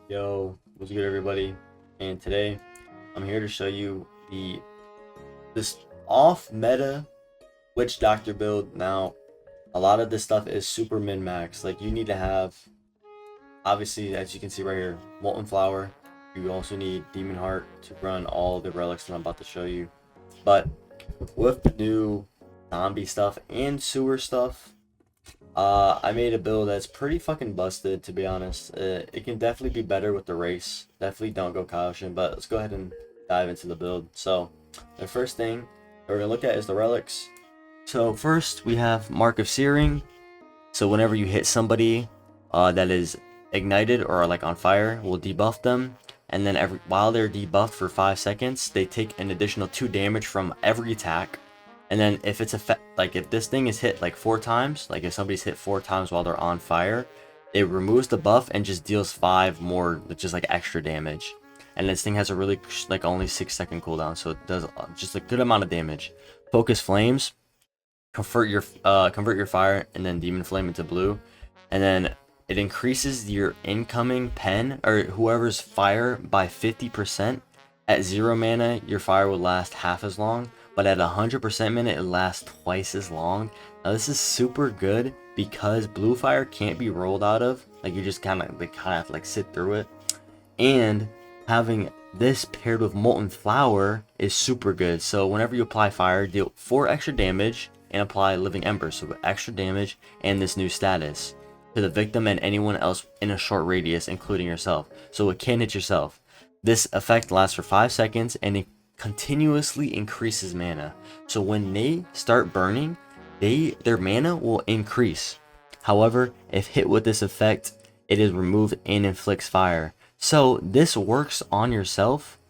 Yo, what's good everybody? And today I'm here to show you this off meta witch doctor build. Now, a lot of this stuff is super min max. Like you need to have, obviously, as you can see right here, molten flower. You also need demon heart to run all the relics that I'm about to show you. But with the new zombie stuff and sewer stuff, I made a build that's pretty fucking busted, to be honest. It can definitely be better with the race. Definitely don't go Kaioshin, but let's go ahead and dive into the build. So, the first thing we're gonna look at is the relics. So first we have Mark of Searing. So whenever you hit somebody that is ignited or like on fire, we'll debuff them. And then while they're debuffed for 5 seconds, they take an additional 2 damage from every attack. And then if it's if this thing is hit like 4 times, like if somebody's hit 4 times while they're on fire, it removes the buff and just deals 5 more, just like extra damage. And this thing has a really like only 6-second cooldown, so it does just a good amount of damage. Focus Flames, convert your fire and then Demon Flame into blue, and then it increases your incoming pen or whoever's fire by 50%. At 0 mana, your fire will last half as long, but at 100% mana, it lasts twice as long. Now this is super good because blue fire can't be rolled out of. Like you just kind of have to like sit through it. And having this paired with molten flower is super good. So whenever you apply fire, deal 4 extra damage and apply living ember. So extra damage and this new status to the victim and anyone else in a short radius, including yourself. So it can hit yourself. This effect lasts for 5 seconds and it continuously increases mana. So when they start burning, their mana will increase. However, if hit with this effect, it is removed and inflicts fire. So this works on yourself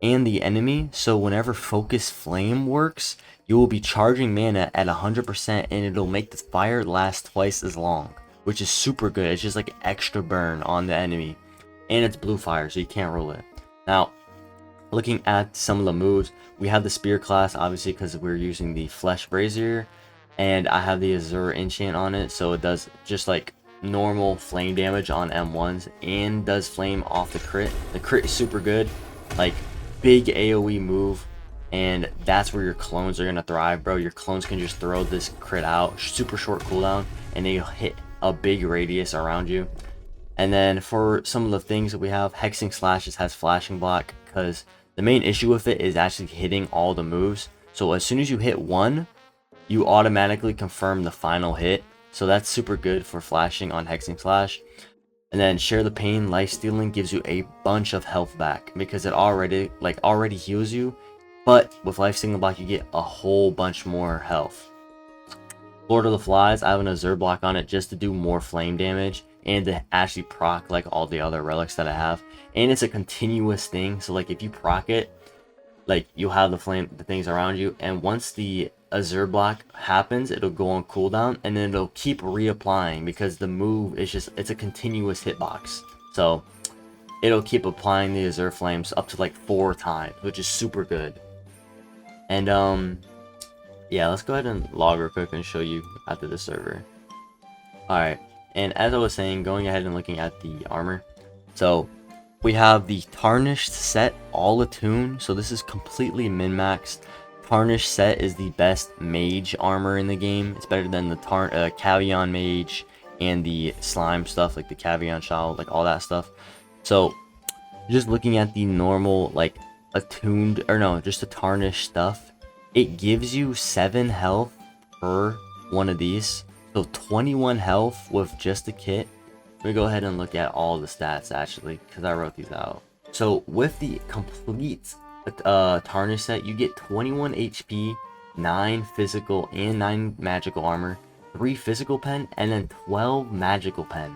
and the enemy. So whenever Focus Flame works, you will be charging mana at 100% and it'll make the fire last twice as long, which is super good. It's just like extra burn on the enemy. And it's blue fire, so you can't roll it. Now, looking at some of the moves, we have the Spear class, obviously, because we're using the Flesh Brazier. And I have the Azure enchant on it, so it does just like normal flame damage on M1s and does flame off the crit. The crit is super good, like big AoE move, and that's where your clones are gonna thrive, bro. Your clones can just throw this crit out, super short cooldown, and they'll hit a big radius around you. And then for some of the things that we have, Hexing Slashes has flashing block because the main issue with it is actually hitting all the moves. So as soon as you hit one, you automatically confirm the final hit. So that's super good for flashing on Hexing Slash. And then Share the Pain, Life Stealing gives you a bunch of health back because it already heals you. But with Life Stealing block, you get a whole bunch more health. Lord of the Flies, I have an Azure block on it just to do more flame damage and to actually proc like all the other relics that I have. And it's a continuous thing, so like if you proc it, like you'll have the things around you, and once the Azure block happens, it'll go on cooldown and then it'll keep reapplying because the move is it's a continuous hitbox. So it'll keep applying the Azure flames up to like 4 times, which is super good. And yeah, let's go ahead and log real quick and show you after the server. Alright, and as I was saying, going ahead and looking at the armor. So we have the Tarnished set, all attuned. So this is completely min-maxed. Tarnished set is the best mage armor in the game. It's better than the Cavion mage and the slime stuff, like the Cavion Child, like all that stuff. So just looking at the normal, like attuned, or no, just the tarnished stuff, it gives you 7 health per one of these. So 21 health with just the kit. Let me go ahead and look at all the stats actually, because I wrote these out. So with the complete tarnish set, you get 21 HP, 9 physical and 9 magical armor, 3 physical pen, and then 12 magical pen.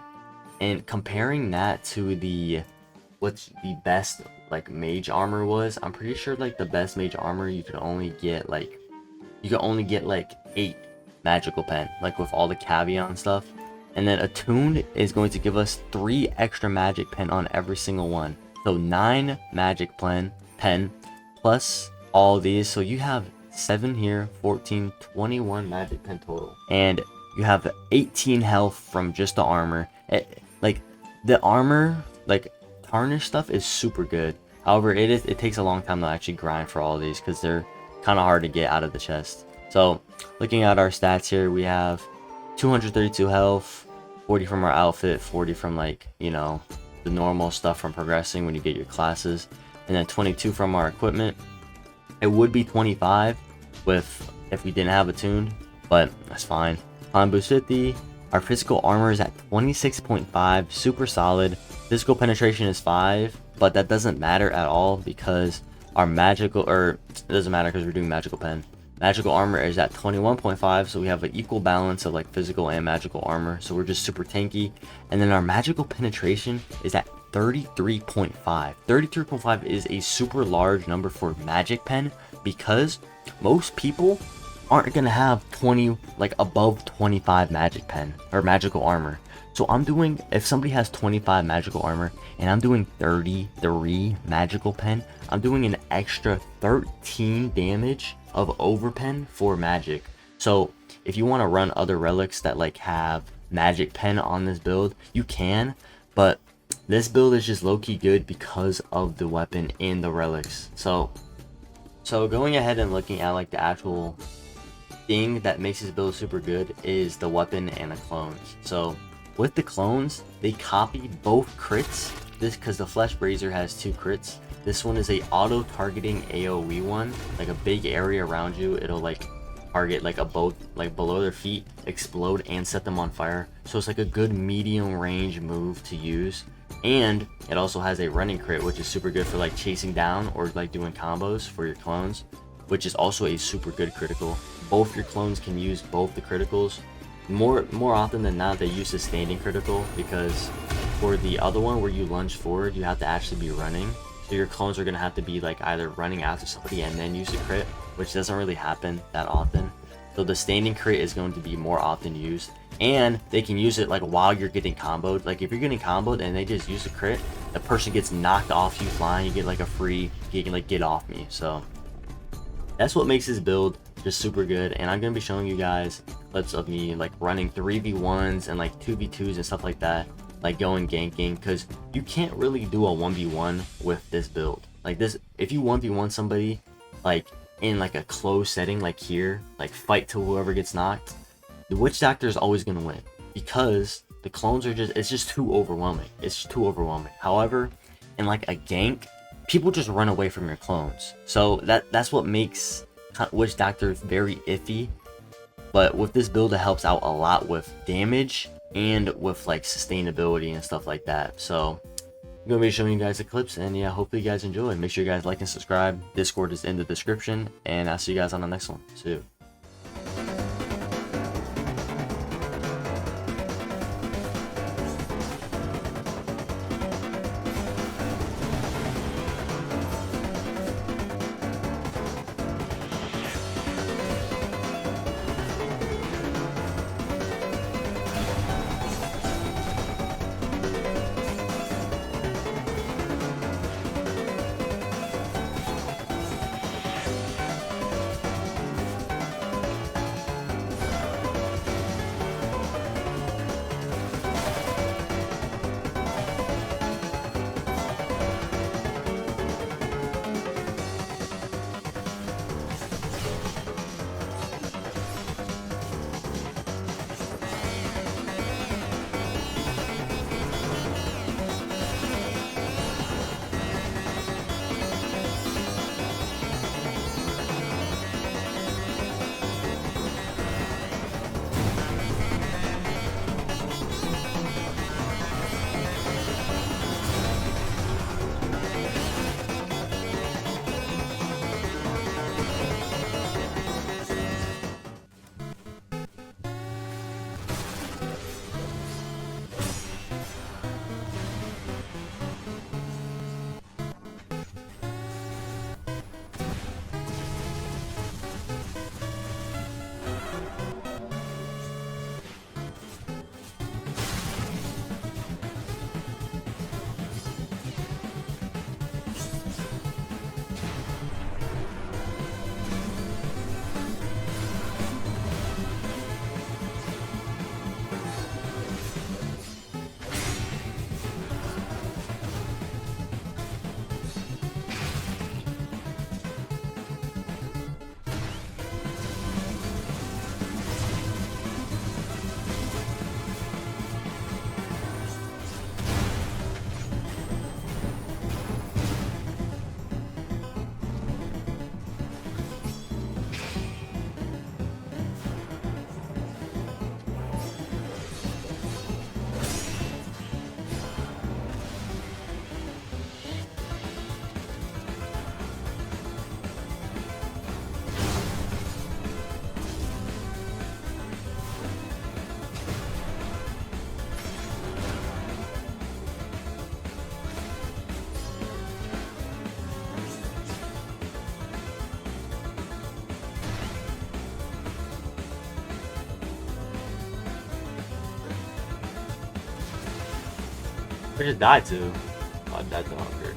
And comparing that to what the best like mage armor was, I'm pretty sure like the best mage armor you could only get like 8 magical pen, like with all the Cavion stuff. And then attuned is going to give us 3 extra magic pen on every single one, so 9 magic pen plus all these. So you have 7 here, 14, 21 magic pen total, and you have 18 health from just the armor. Like the armor, like tarnish stuff is super good. However, it takes a long time to actually grind for all of these because they're kind of hard to get out of the chest. So looking at our stats here, we have 232 health, 40 from our outfit, 40 from like, you know, the normal stuff from progressing when you get your classes, and then 22 from our equipment. It would be 25 if we didn't have a tune, but that's fine. Climb boost 50. Our physical armor is at 26.5, super solid. Physical penetration is 5, but that doesn't matter at all because our magical, or it doesn't matter because we're doing magical pen. Magical armor is at 21.5, so we have an equal balance of like physical and magical armor, so we're just super tanky. And then our magical penetration is at 33.5. 33.5 is a super large number for magic pen because most people aren't gonna have 20, like above 25 magic pen or magical armor. So I'm doing, if somebody has 25 magical armor and I'm doing 33 magical pen, I'm doing an extra 13 damage of overpen for magic. So if you want to run other relics that like have magic pen on this build, you can, but this build is just low-key good because of the weapon and the relics. So going ahead and looking at like the actual thing that makes this build super good is the weapon and the clones. So with the clones, they copy both crits. This because the Flesh Brazier has 2 crits. This one is a auto targeting AoE one, like a big area around you. It'll like target like above, like below their feet, explode and set them on fire. So it's like a good medium range move to use. And it also has a running crit, which is super good for like chasing down or like doing combos for your clones, which is also a super good critical. Both your clones can use both the criticals. More often than not, they use the standing critical because for the other one where you lunge forward, you have to actually be running. So your clones are going to have to be like either running after somebody and then use the crit, which doesn't really happen that often. So the standing crit is going to be more often used, and they can use it like while you're getting comboed. Like if you're getting comboed and they just use the crit, the person gets knocked off you flying, you get like a free, you can like get off me. So that's what makes this build just super good. And I'm going to be showing you guys clips of me like running 3v1s and like 2v2s and stuff like that, like going ganking, because you can't really do a 1v1 with this build. Like this, if you 1v1 somebody like in like a closed setting like here, like fight till whoever gets knocked, the Witch Doctor is always going to win because the clones are just, it's just too overwhelming. It's too overwhelming. However, in like a gank, people just run away from your clones. So that's what makes Witch Doctor very iffy. But with this build, it helps out a lot with damage and with like sustainability and stuff like that. So I'm going to be showing you guys the clips, and yeah, hopefully you guys enjoy. Make sure you guys like and subscribe. Discord is in the description, and I'll see you guys on the next one. See you. just died to? Oh, I died to hunger.